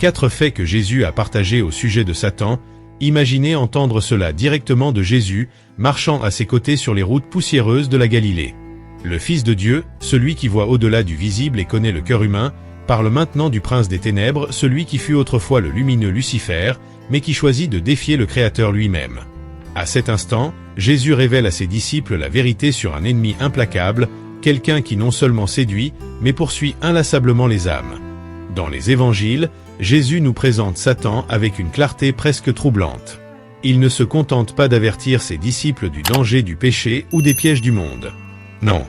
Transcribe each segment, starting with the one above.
4 faits que Jésus a partagés au sujet de Satan. Imaginez entendre cela directement de Jésus, marchant à ses côtés sur les routes poussiéreuses de la Galilée. Le Fils de Dieu, celui qui voit au-delà du visible et connaît le cœur humain, parle maintenant du prince des ténèbres, celui qui fut autrefois le lumineux Lucifer, mais qui choisit de défier le Créateur lui-même. À cet instant, Jésus révèle à ses disciples la vérité sur un ennemi implacable, quelqu'un qui non seulement séduit, mais poursuit inlassablement les âmes. Dans les évangiles, Jésus nous présente Satan avec une clarté presque troublante. Il ne se contente pas d'avertir ses disciples du danger du péché ou des pièges du monde. Non,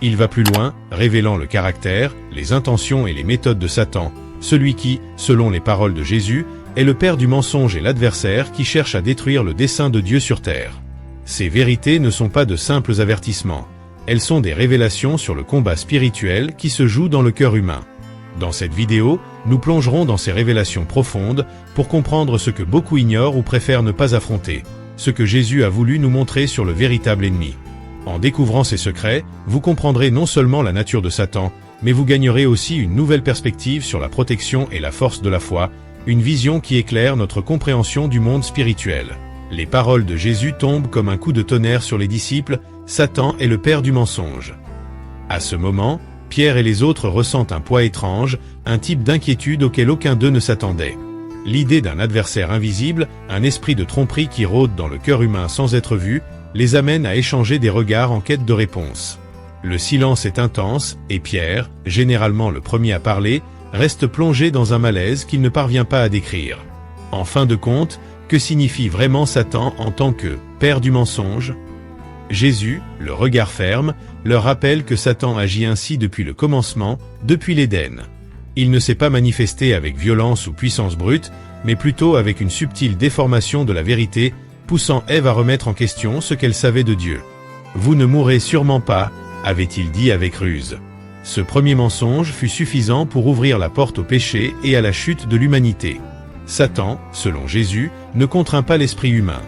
il va plus loin, révélant le caractère, les intentions et les méthodes de Satan, celui qui, selon les paroles de Jésus, est le père du mensonge et l'adversaire qui cherche à détruire le dessein de Dieu sur terre. Ces vérités ne sont pas de simples avertissements, elles sont des révélations sur le combat spirituel qui se joue dans le cœur humain. Dans cette vidéo, nous plongerons dans ces révélations profondes pour comprendre ce que beaucoup ignorent ou préfèrent ne pas affronter, ce que Jésus a voulu nous montrer sur le véritable ennemi. En découvrant ces secrets, vous comprendrez non seulement la nature de Satan, mais vous gagnerez aussi une nouvelle perspective sur la protection et la force de la foi, une vision qui éclaire notre compréhension du monde spirituel. Les paroles de Jésus tombent comme un coup de tonnerre sur les disciples, Satan est le père du mensonge. À ce moment, Pierre et les autres ressentent un poids étrange, un type d'inquiétude auquel aucun d'eux ne s'attendait. L'idée d'un adversaire invisible, un esprit de tromperie qui rôde dans le cœur humain sans être vu, les amène à échanger des regards en quête de réponse. Le silence est intense, et Pierre, généralement le premier à parler, reste plongé dans un malaise qu'il ne parvient pas à décrire. En fin de compte, que signifie vraiment Satan en tant que « père du mensonge » ? Jésus, le regard ferme, leur rappelle que Satan agit ainsi depuis le commencement, depuis l'Éden. Il ne s'est pas manifesté avec violence ou puissance brute, mais plutôt avec une subtile déformation de la vérité, poussant Ève à remettre en question ce qu'elle savait de Dieu. « Vous ne mourrez sûrement pas », avait-il dit avec ruse. Ce premier mensonge fut suffisant pour ouvrir la porte au péché et à la chute de l'humanité. Satan, selon Jésus, ne contraint pas l'esprit humain.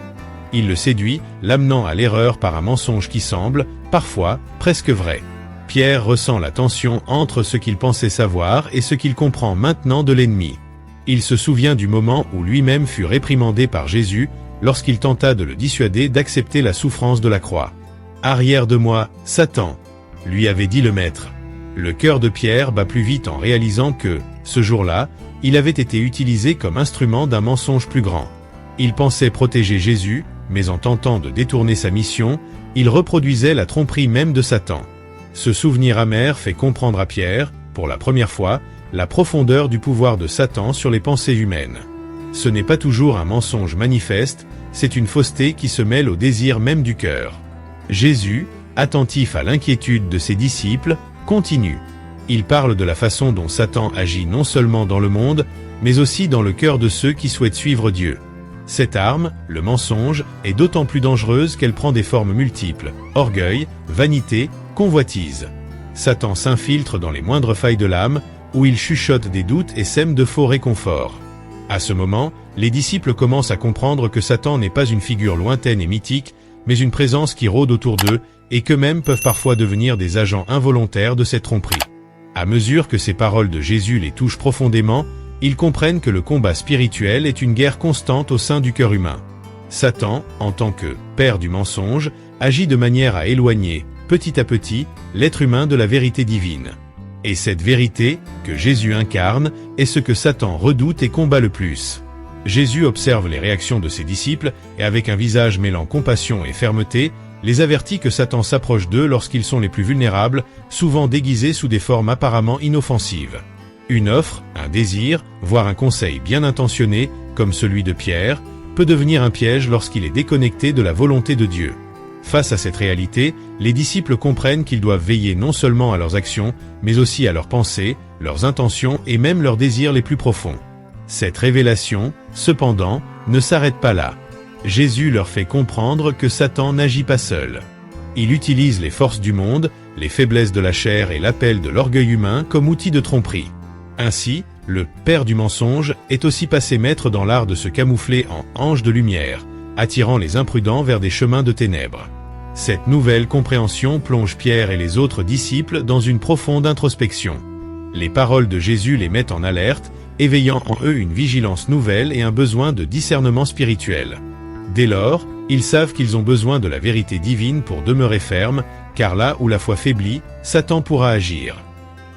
Il le séduit, l'amenant à l'erreur par un mensonge qui semble, parfois, presque vrai. Pierre ressent la tension entre ce qu'il pensait savoir et ce qu'il comprend maintenant de l'ennemi. Il se souvient du moment où lui-même fut réprimandé par Jésus, lorsqu'il tenta de le dissuader d'accepter la souffrance de la croix. « Arrière de moi, Satan !» lui avait dit le Maître. Le cœur de Pierre bat plus vite en réalisant que, ce jour-là, il avait été utilisé comme instrument d'un mensonge plus grand. Il pensait protéger Jésus, mais en tentant de détourner sa mission, il reproduisait la tromperie même de Satan. Ce souvenir amer fait comprendre à Pierre, pour la première fois, la profondeur du pouvoir de Satan sur les pensées humaines. Ce n'est pas toujours un mensonge manifeste, c'est une fausseté qui se mêle au désir même du cœur. Jésus, attentif à l'inquiétude de ses disciples, continue. Il parle de la façon dont Satan agit non seulement dans le monde, mais aussi dans le cœur de ceux qui souhaitent suivre Dieu. Cette arme, le mensonge, est d'autant plus dangereuse qu'elle prend des formes multiples, orgueil, vanité, convoitise. Satan s'infiltre dans les moindres failles de l'âme, où il chuchote des doutes et sème de faux réconforts. À ce moment, les disciples commencent à comprendre que Satan n'est pas une figure lointaine et mythique, mais une présence qui rôde autour d'eux, et qu'eux-mêmes peuvent parfois devenir des agents involontaires de cette tromperie. À mesure que ces paroles de Jésus les touchent profondément, ils comprennent que le combat spirituel est une guerre constante au sein du cœur humain. Satan, en tant que « père du mensonge », agit de manière à éloigner, petit à petit, l'être humain de la vérité divine. Et cette vérité, que Jésus incarne, est ce que Satan redoute et combat le plus. Jésus observe les réactions de ses disciples, et avec un visage mêlant compassion et fermeté, les avertit que Satan s'approche d'eux lorsqu'ils sont les plus vulnérables, souvent déguisés sous des formes apparemment inoffensives. Une offre, un désir, voire un conseil bien intentionné, comme celui de Pierre, peut devenir un piège lorsqu'il est déconnecté de la volonté de Dieu. Face à cette réalité, les disciples comprennent qu'ils doivent veiller non seulement à leurs actions, mais aussi à leurs pensées, leurs intentions et même leurs désirs les plus profonds. Cette révélation, cependant, ne s'arrête pas là. Jésus leur fait comprendre que Satan n'agit pas seul. Il utilise les forces du monde, les faiblesses de la chair et l'appel de l'orgueil humain comme outil de tromperie. Ainsi, le « père du mensonge » est aussi passé maître dans l'art de se camoufler en « ange de lumière », attirant les imprudents vers des chemins de ténèbres. Cette nouvelle compréhension plonge Pierre et les autres disciples dans une profonde introspection. Les paroles de Jésus les mettent en alerte, éveillant en eux une vigilance nouvelle et un besoin de discernement spirituel. Dès lors, ils savent qu'ils ont besoin de la vérité divine pour demeurer fermes, car là où la foi faiblit, Satan pourra agir.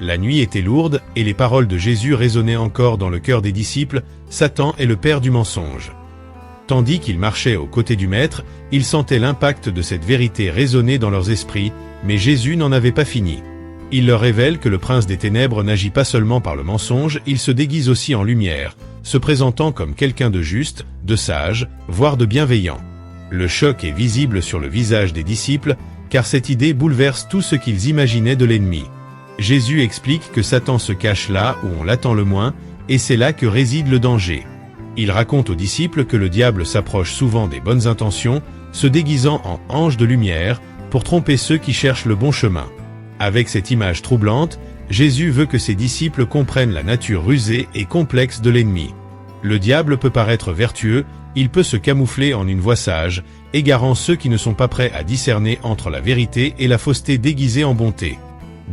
La nuit était lourde, et les paroles de Jésus résonnaient encore dans le cœur des disciples, « Satan est le père du mensonge ». Tandis qu'ils marchaient aux côtés du Maître, ils sentaient l'impact de cette vérité résonner dans leurs esprits, mais Jésus n'en avait pas fini. Il leur révèle que le prince des ténèbres n'agit pas seulement par le mensonge, il se déguise aussi en lumière, se présentant comme quelqu'un de juste, de sage, voire de bienveillant. Le choc est visible sur le visage des disciples, car cette idée bouleverse tout ce qu'ils imaginaient de l'ennemi. Jésus explique que Satan se cache là où on l'attend le moins, et c'est là que réside le danger. Il raconte aux disciples que le diable s'approche souvent des bonnes intentions, se déguisant en ange de lumière, pour tromper ceux qui cherchent le bon chemin. Avec cette image troublante, Jésus veut que ses disciples comprennent la nature rusée et complexe de l'ennemi. Le diable peut paraître vertueux, il peut se camoufler en une voix sage, égarant ceux qui ne sont pas prêts à discerner entre la vérité et la fausseté déguisée en bonté.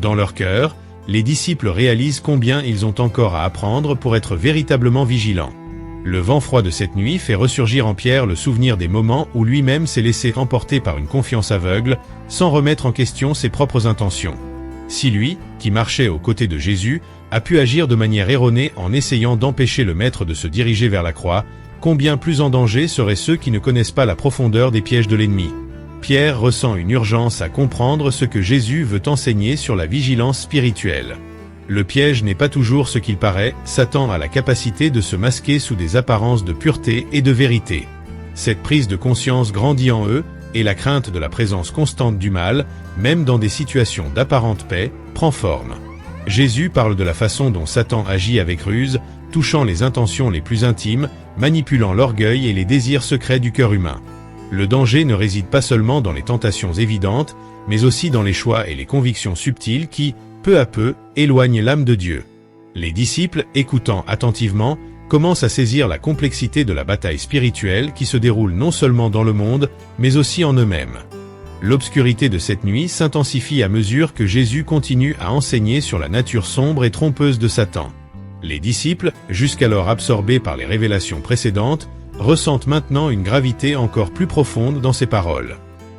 Dans leur cœur, les disciples réalisent combien ils ont encore à apprendre pour être véritablement vigilants. Le vent froid de cette nuit fait ressurgir en Pierre le souvenir des moments où lui-même s'est laissé emporter par une confiance aveugle, sans remettre en question ses propres intentions. Si lui, qui marchait aux côtés de Jésus, a pu agir de manière erronée en essayant d'empêcher le Maître de se diriger vers la croix, combien plus en danger seraient ceux qui ne connaissent pas la profondeur des pièges de l'ennemi. Pierre ressent une urgence à comprendre ce que Jésus veut enseigner sur la vigilance spirituelle. Le piège n'est pas toujours ce qu'il paraît, Satan a la capacité de se masquer sous des apparences de pureté et de vérité. Cette prise de conscience grandit en eux, et la crainte de la présence constante du mal, même dans des situations d'apparente paix, prend forme. Jésus parle de la façon dont Satan agit avec ruse, touchant les intentions les plus intimes, manipulant l'orgueil et les désirs secrets du cœur humain. Le danger ne réside pas seulement dans les tentations évidentes, mais aussi dans les choix et les convictions subtiles qui, peu à peu, éloignent l'âme de Dieu. Les disciples, écoutant attentivement, commencent à saisir la complexité de la bataille spirituelle qui se déroule non seulement dans le monde, mais aussi en eux-mêmes. L'obscurité de cette nuit s'intensifie à mesure que Jésus continue à enseigner sur la nature sombre et trompeuse de Satan. Les disciples, jusqu'alors absorbés par les révélations précédentes, ressentent maintenant une gravité encore plus profonde dans ses paroles.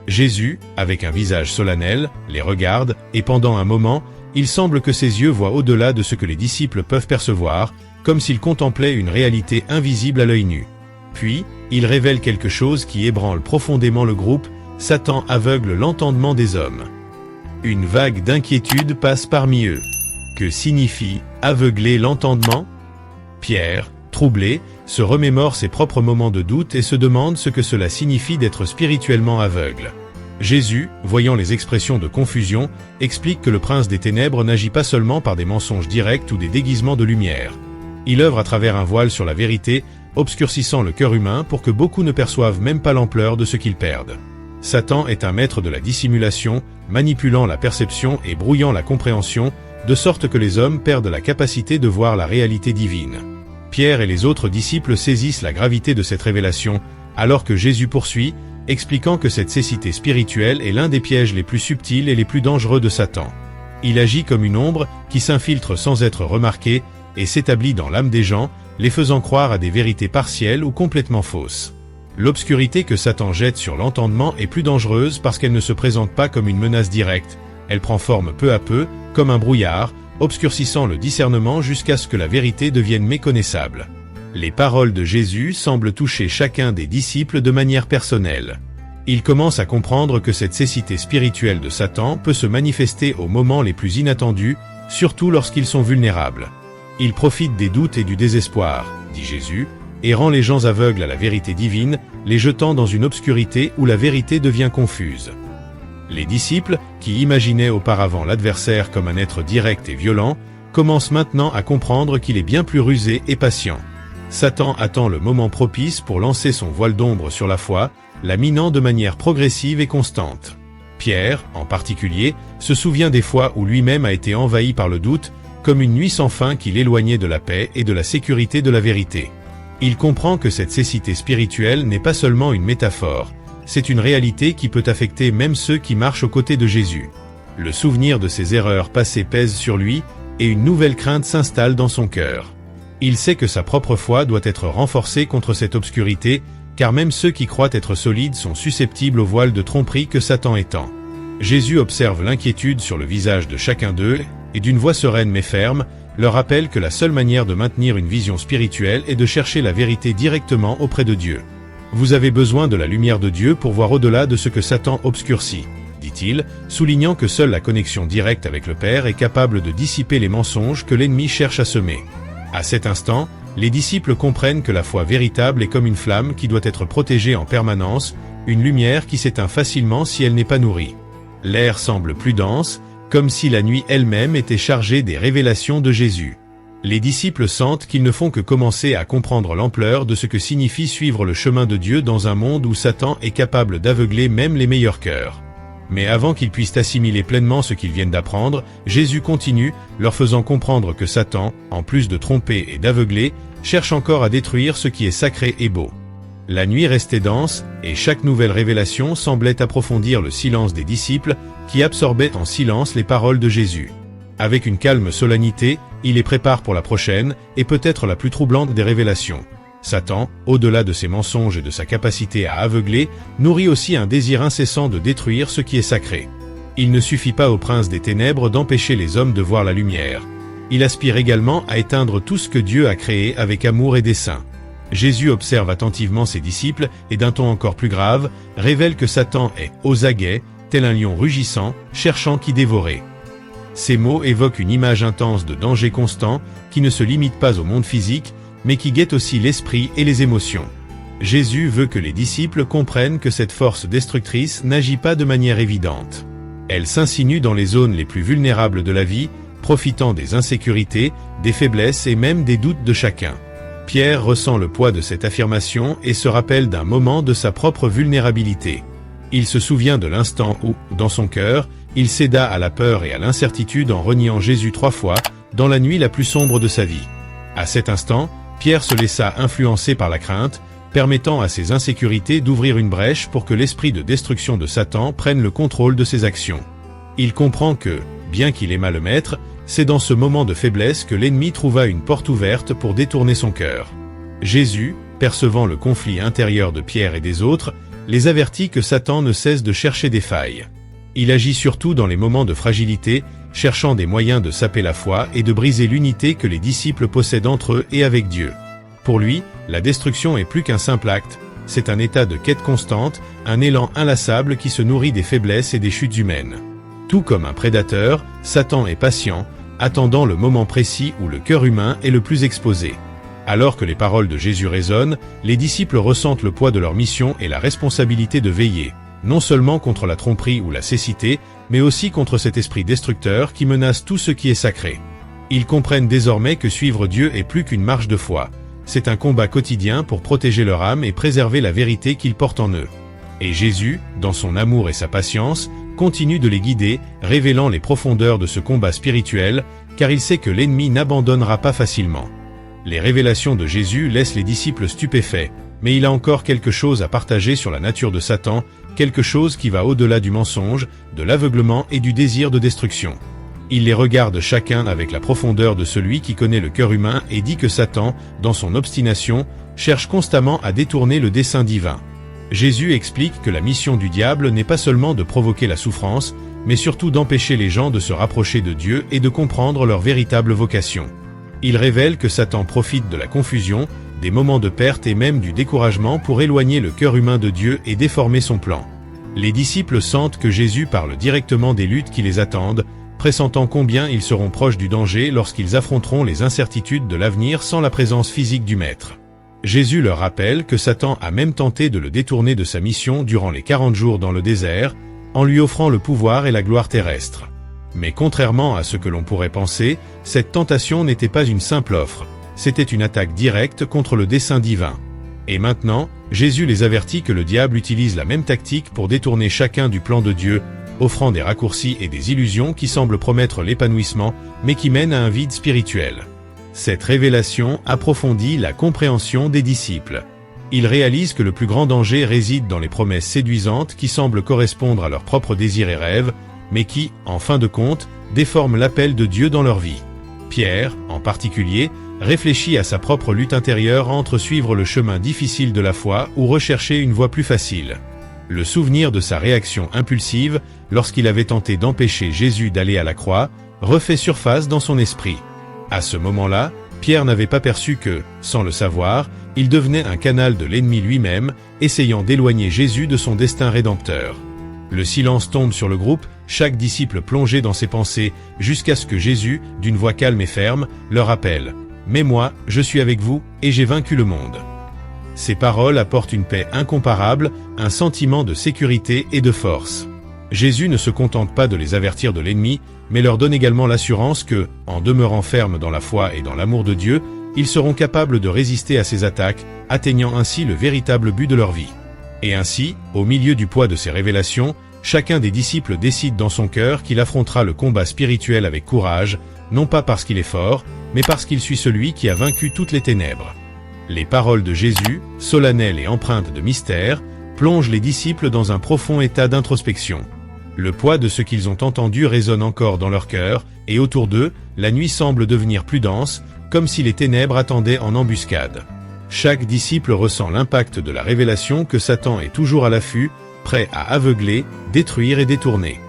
Jésus, avec un visage solennel, les regarde, et pendant un moment, il semble que ses yeux voient au-delà de ce que les disciples peuvent percevoir, comme s'ils contemplaient une réalité invisible à l'œil nu. Puis, il révèle quelque chose qui ébranle profondément le groupe, Satan aveugle l'entendement des hommes. Une vague d'inquiétude passe parmi eux. Que signifie « aveugler l'entendement » Pierre, troublé, se remémore ses propres moments de doute et se demande ce que cela signifie d'être spirituellement aveugle. Jésus, voyant les expressions de confusion, explique que le prince des ténèbres n'agit pas seulement par des mensonges directs ou des déguisements de lumière. Il œuvre à travers un voile sur la vérité, obscurcissant le cœur humain pour que beaucoup ne perçoivent même pas l'ampleur de ce qu'ils perdent. Satan est un maître de la dissimulation, manipulant la perception et brouillant la compréhension, de sorte que les hommes perdent la capacité de voir la réalité divine. Pierre et les autres disciples saisissent la gravité de cette révélation, alors que Jésus poursuit, expliquant que cette cécité spirituelle est l'un des pièges les plus subtils et les plus dangereux de Satan. Il agit comme une ombre qui s'infiltre sans être remarquée et s'établit dans l'âme des gens, les faisant croire à des vérités partielles ou complètement fausses. L'obscurité que Satan jette sur l'entendement est plus dangereuse parce qu'elle ne se présente pas comme une menace directe, elle prend forme peu à peu, comme un brouillard, obscurcissant le discernement jusqu'à ce que la vérité devienne méconnaissable. Les paroles de Jésus semblent toucher chacun des disciples de manière personnelle. Ils commencent à comprendre que cette cécité spirituelle de Satan peut se manifester aux moments les plus inattendus, surtout lorsqu'ils sont vulnérables. Il profite des doutes et du désespoir, dit Jésus, et rend les gens aveugles à la vérité divine, les jetant dans une obscurité où la vérité devient confuse. Les disciples, qui imaginaient auparavant l'adversaire comme un être direct et violent, commencent maintenant à comprendre qu'il est bien plus rusé et patient. Satan attend le moment propice pour lancer son voile d'ombre sur la foi, la minant de manière progressive et constante. Pierre, en particulier, se souvient des fois où lui-même a été envahi par le doute, comme une nuit sans fin qui l'éloignait de la paix et de la sécurité de la vérité. Il comprend que cette cécité spirituelle n'est pas seulement une métaphore, c'est une réalité qui peut affecter même ceux qui marchent aux côtés de Jésus. Le souvenir de ses erreurs passées pèse sur lui, et une nouvelle crainte s'installe dans son cœur. Il sait que sa propre foi doit être renforcée contre cette obscurité, car même ceux qui croient être solides sont susceptibles au voile de tromperie que Satan étend. Jésus observe l'inquiétude sur le visage de chacun d'eux, et d'une voix sereine mais ferme, leur rappelle que la seule manière de maintenir une vision spirituelle est de chercher la vérité directement auprès de Dieu. Vous avez besoin de la lumière de Dieu pour voir au-delà de ce que Satan obscurcit, dit-il, soulignant que seule la connexion directe avec le Père est capable de dissiper les mensonges que l'ennemi cherche à semer. À cet instant, les disciples comprennent que la foi véritable est comme une flamme qui doit être protégée en permanence, une lumière qui s'éteint facilement si elle n'est pas nourrie. L'air semble plus dense, comme si la nuit elle-même était chargée des révélations de Jésus. Les disciples sentent qu'ils ne font que commencer à comprendre l'ampleur de ce que signifie suivre le chemin de Dieu dans un monde où Satan est capable d'aveugler même les meilleurs cœurs. Mais avant qu'ils puissent assimiler pleinement ce qu'ils viennent d'apprendre, Jésus continue, leur faisant comprendre que Satan, en plus de tromper et d'aveugler, cherche encore à détruire ce qui est sacré et beau. La nuit restait dense, et chaque nouvelle révélation semblait approfondir le silence des disciples, qui absorbaient en silence les paroles de Jésus. Avec une calme solennité, il les prépare pour la prochaine, et peut-être la plus troublante des révélations. Satan, au-delà de ses mensonges et de sa capacité à aveugler, nourrit aussi un désir incessant de détruire ce qui est sacré. Il ne suffit pas au prince des ténèbres d'empêcher les hommes de voir la lumière. Il aspire également à éteindre tout ce que Dieu a créé avec amour et dessein. Jésus observe attentivement ses disciples et d'un ton encore plus grave, révèle que Satan est aux aguets, tel un lion rugissant, cherchant qui dévorer. Ces mots évoquent une image intense de danger constant, qui ne se limite pas au monde physique, mais qui guette aussi l'esprit et les émotions. Jésus veut que les disciples comprennent que cette force destructrice n'agit pas de manière évidente. Elle s'insinue dans les zones les plus vulnérables de la vie, profitant des insécurités, des faiblesses et même des doutes de chacun. Pierre ressent le poids de cette affirmation et se rappelle d'un moment de sa propre vulnérabilité. Il se souvient de l'instant où, dans son cœur, il céda à la peur et à l'incertitude en reniant Jésus 3 fois, dans la nuit la plus sombre de sa vie. À cet instant, Pierre se laissa influencer par la crainte, permettant à ses insécurités d'ouvrir une brèche pour que l'esprit de destruction de Satan prenne le contrôle de ses actions. Il comprend que, bien qu'il aimât le Maître, c'est dans ce moment de faiblesse que l'ennemi trouva une porte ouverte pour détourner son cœur. Jésus, percevant le conflit intérieur de Pierre et des autres, les avertit que Satan ne cesse de chercher des failles. Il agit surtout dans les moments de fragilité, cherchant des moyens de saper la foi et de briser l'unité que les disciples possèdent entre eux et avec Dieu. Pour lui, la destruction est plus qu'un simple acte, c'est un état de quête constante, un élan inlassable qui se nourrit des faiblesses et des chutes humaines. Tout comme un prédateur, Satan est patient, attendant le moment précis où le cœur humain est le plus exposé. Alors que les paroles de Jésus résonnent, les disciples ressentent le poids de leur mission et la responsabilité de veiller, non seulement contre la tromperie ou la cécité, mais aussi contre cet esprit destructeur qui menace tout ce qui est sacré. Ils comprennent désormais que suivre Dieu est plus qu'une marche de foi. C'est un combat quotidien pour protéger leur âme et préserver la vérité qu'ils portent en eux. Et Jésus, dans son amour et sa patience, continue de les guider, révélant les profondeurs de ce combat spirituel, car il sait que l'ennemi n'abandonnera pas facilement. Les révélations de Jésus laissent les disciples stupéfaits, mais il a encore quelque chose à partager sur la nature de Satan, quelque chose qui va au-delà du mensonge, de l'aveuglement et du désir de destruction. Il les regarde chacun avec la profondeur de celui qui connaît le cœur humain et dit que Satan, dans son obstination, cherche constamment à détourner le dessein divin. Jésus explique que la mission du diable n'est pas seulement de provoquer la souffrance, mais surtout d'empêcher les gens de se rapprocher de Dieu et de comprendre leur véritable vocation. Il révèle que Satan profite de la confusion, des moments de perte et même du découragement pour éloigner le cœur humain de Dieu et déformer son plan. Les disciples sentent que Jésus parle directement des luttes qui les attendent, pressentant combien ils seront proches du danger lorsqu'ils affronteront les incertitudes de l'avenir sans la présence physique du Maître. Jésus leur rappelle que Satan a même tenté de le détourner de sa mission durant les 40 jours dans le désert, en lui offrant le pouvoir et la gloire terrestre. Mais contrairement à ce que l'on pourrait penser, cette tentation n'était pas une simple offre, c'était une attaque directe contre le dessein divin. Et maintenant, Jésus les avertit que le diable utilise la même tactique pour détourner chacun du plan de Dieu, offrant des raccourcis et des illusions qui semblent promettre l'épanouissement, mais qui mènent à un vide spirituel. Cette révélation approfondit la compréhension des disciples. Ils réalisent que le plus grand danger réside dans les promesses séduisantes qui semblent correspondre à leurs propres désirs et rêves, mais qui, en fin de compte, déforment l'appel de Dieu dans leur vie. Pierre, en particulier, réfléchit à sa propre lutte intérieure entre suivre le chemin difficile de la foi ou rechercher une voie plus facile. Le souvenir de sa réaction impulsive, lorsqu'il avait tenté d'empêcher Jésus d'aller à la croix, refait surface dans son esprit. À ce moment-là, Pierre n'avait pas perçu que, sans le savoir, il devenait un canal de l'ennemi lui-même, essayant d'éloigner Jésus de son destin rédempteur. Le silence tombe sur le groupe, chaque disciple plongé dans ses pensées, jusqu'à ce que Jésus, d'une voix calme et ferme, leur rappelle « Mais moi, je suis avec vous, et j'ai vaincu le monde ». Ces paroles apportent une paix incomparable, un sentiment de sécurité et de force. Jésus ne se contente pas de les avertir de l'ennemi, mais leur donne également l'assurance que, en demeurant fermes dans la foi et dans l'amour de Dieu, ils seront capables de résister à ses attaques, atteignant ainsi le véritable but de leur vie. Et ainsi, au milieu du poids de ces révélations, chacun des disciples décide dans son cœur qu'il affrontera le combat spirituel avec courage, non pas parce qu'il est fort, mais parce qu'il suit celui qui a vaincu toutes les ténèbres. Les paroles de Jésus, solennelles et empreintes de mystère, plongent les disciples dans un profond état d'introspection. Le poids de ce qu'ils ont entendu résonne encore dans leur cœur, et autour d'eux, la nuit semble devenir plus dense, comme si les ténèbres attendaient en embuscade. Chaque disciple ressent l'impact de la révélation que Satan est toujours à l'affût, prêt à aveugler, détruire et détourner.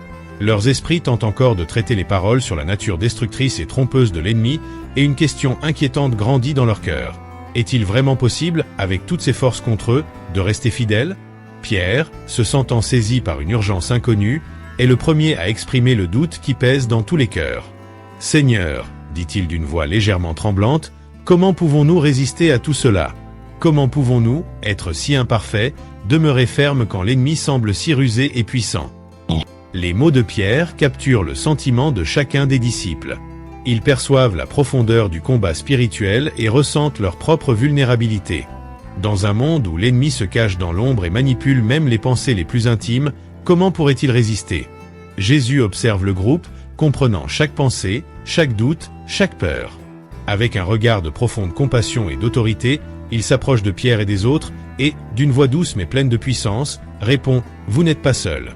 Leurs esprits tentent encore de traiter les paroles sur la nature destructrice et trompeuse de l'ennemi, et une question inquiétante grandit dans leur cœur. Est-il vraiment possible, avec toutes ces forces contre eux, de rester fidèles ? Pierre, se sentant saisi par une urgence inconnue, est le premier à exprimer le doute qui pèse dans tous les cœurs. « Seigneur, dit-il d'une voix légèrement tremblante, comment pouvons-nous résister à tout cela ? Comment pouvons-nous, être si imparfaits, demeurer fermes quand l'ennemi semble si rusé et puissant ?» Les mots de Pierre capturent le sentiment de chacun des disciples. Ils perçoivent la profondeur du combat spirituel et ressentent leur propre vulnérabilité. Dans un monde où l'ennemi se cache dans l'ombre et manipule même les pensées les plus intimes, comment pourrait-il résister ? Jésus observe le groupe, comprenant chaque pensée, chaque doute, chaque peur. Avec un regard de profonde compassion et d'autorité, il s'approche de Pierre et des autres, et, d'une voix douce mais pleine de puissance, répond « Vous n'êtes pas seuls ».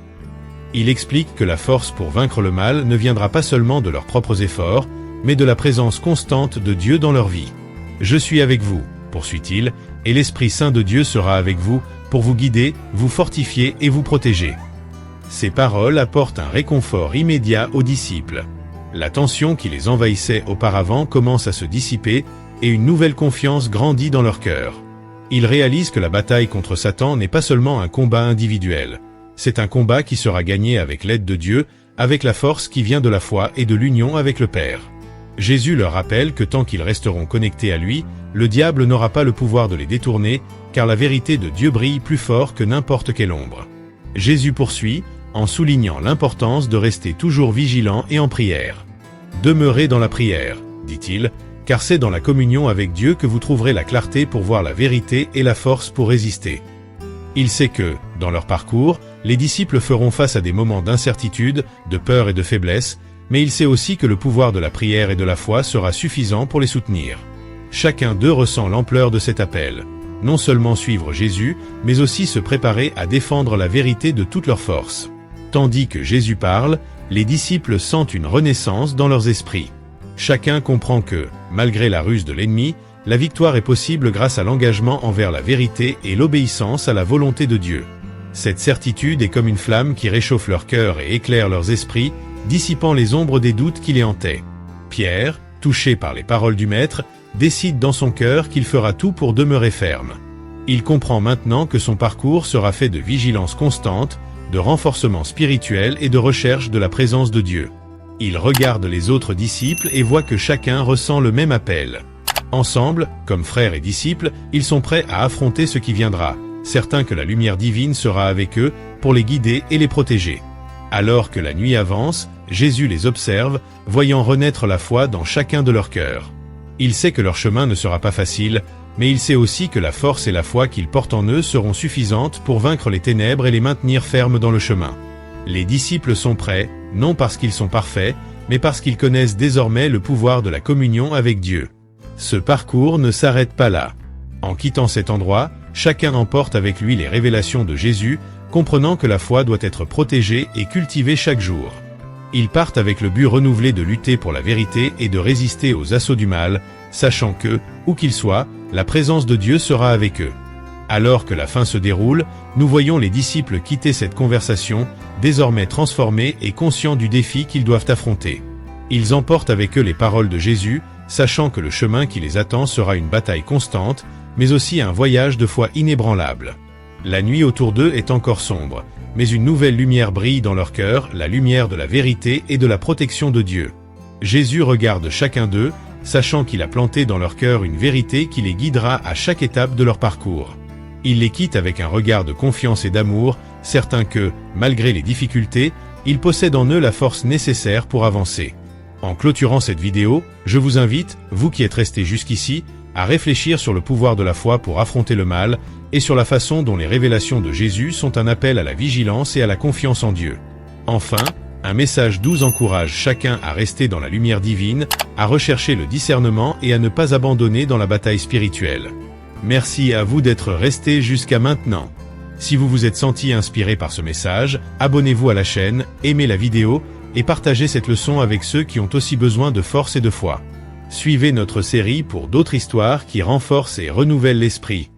Il explique que la force pour vaincre le mal ne viendra pas seulement de leurs propres efforts, mais de la présence constante de Dieu dans leur vie. « Je suis avec vous », poursuit-il, et l'Esprit Saint de Dieu sera avec vous, pour vous guider, vous fortifier et vous protéger. Ces paroles apportent un réconfort immédiat aux disciples. La tension qui les envahissait auparavant commence à se dissiper, et une nouvelle confiance grandit dans leur cœur. Ils réalisent que la bataille contre Satan n'est pas seulement un combat individuel. C'est un combat qui sera gagné avec l'aide de Dieu, avec la force qui vient de la foi et de l'union avec le Père. Jésus leur rappelle que tant qu'ils resteront connectés à lui, le diable n'aura pas le pouvoir de les détourner, car la vérité de Dieu brille plus fort que n'importe quelle ombre. Jésus poursuit, en soulignant l'importance de rester toujours vigilant et en prière. « Demeurez dans la prière, dit-il, car c'est dans la communion avec Dieu que vous trouverez la clarté pour voir la vérité et la force pour résister. » Il sait que, dans leur parcours, les disciples feront face à des moments d'incertitude, de peur et de faiblesse, mais il sait aussi que le pouvoir de la prière et de la foi sera suffisant pour les soutenir. Chacun d'eux ressent l'ampleur de cet appel. Non seulement suivre Jésus, mais aussi se préparer à défendre la vérité de toute leur force. Tandis que Jésus parle, les disciples sentent une renaissance dans leurs esprits. Chacun comprend que, malgré la ruse de l'ennemi, la victoire est possible grâce à l'engagement envers la vérité et l'obéissance à la volonté de Dieu. Cette certitude est comme une flamme qui réchauffe leur cœur et éclaire leurs esprits, dissipant les ombres des doutes qui les hantaient. Pierre, touché par les paroles du Maître, décide dans son cœur qu'il fera tout pour demeurer ferme. Il comprend maintenant que son parcours sera fait de vigilance constante, de renforcement spirituel et de recherche de la présence de Dieu. Il regarde les autres disciples et voit que chacun ressent le même appel. Ensemble, comme frères et disciples, ils sont prêts à affronter ce qui viendra, certains que la lumière divine sera avec eux pour les guider et les protéger. Alors que la nuit avance, Jésus les observe, voyant renaître la foi dans chacun de leurs cœurs. Il sait que leur chemin ne sera pas facile, mais il sait aussi que la force et la foi qu'ils portent en eux seront suffisantes pour vaincre les ténèbres et les maintenir fermes dans le chemin. Les disciples sont prêts, non parce qu'ils sont parfaits, mais parce qu'ils connaissent désormais le pouvoir de la communion avec Dieu. Ce parcours ne s'arrête pas là. En quittant cet endroit, chacun emporte avec lui les révélations de Jésus, comprenant que la foi doit être protégée et cultivée chaque jour. Ils partent avec le but renouvelé de lutter pour la vérité et de résister aux assauts du mal, sachant que, où qu'ils soient, la présence de Dieu sera avec eux. Alors que la fin se déroule, nous voyons les disciples quitter cette conversation, désormais transformés et conscients du défi qu'ils doivent affronter. Ils emportent avec eux les paroles de Jésus, sachant que le chemin qui les attend sera une bataille constante, mais aussi un voyage de foi inébranlable. La nuit autour d'eux est encore sombre, mais une nouvelle lumière brille dans leur cœur, la lumière de la vérité et de la protection de Dieu. Jésus regarde chacun d'eux, sachant qu'il a planté dans leur cœur une vérité qui les guidera à chaque étape de leur parcours. Il les quitte avec un regard de confiance et d'amour, certain que, malgré les difficultés, ils possèdent en eux la force nécessaire pour avancer. En clôturant cette vidéo, je vous invite, vous qui êtes restés jusqu'ici, à réfléchir sur le pouvoir de la foi pour affronter le mal, et sur la façon dont les révélations de Jésus sont un appel à la vigilance et à la confiance en Dieu. Enfin, un message doux encourage chacun à rester dans la lumière divine, à rechercher le discernement et à ne pas abandonner dans la bataille spirituelle. Merci à vous d'être restés jusqu'à maintenant. Si vous vous êtes senti inspiré par ce message, abonnez-vous à la chaîne, aimez la vidéo, et partagez cette leçon avec ceux qui ont aussi besoin de force et de foi. Suivez notre série pour d'autres histoires qui renforcent et renouvellent l'esprit.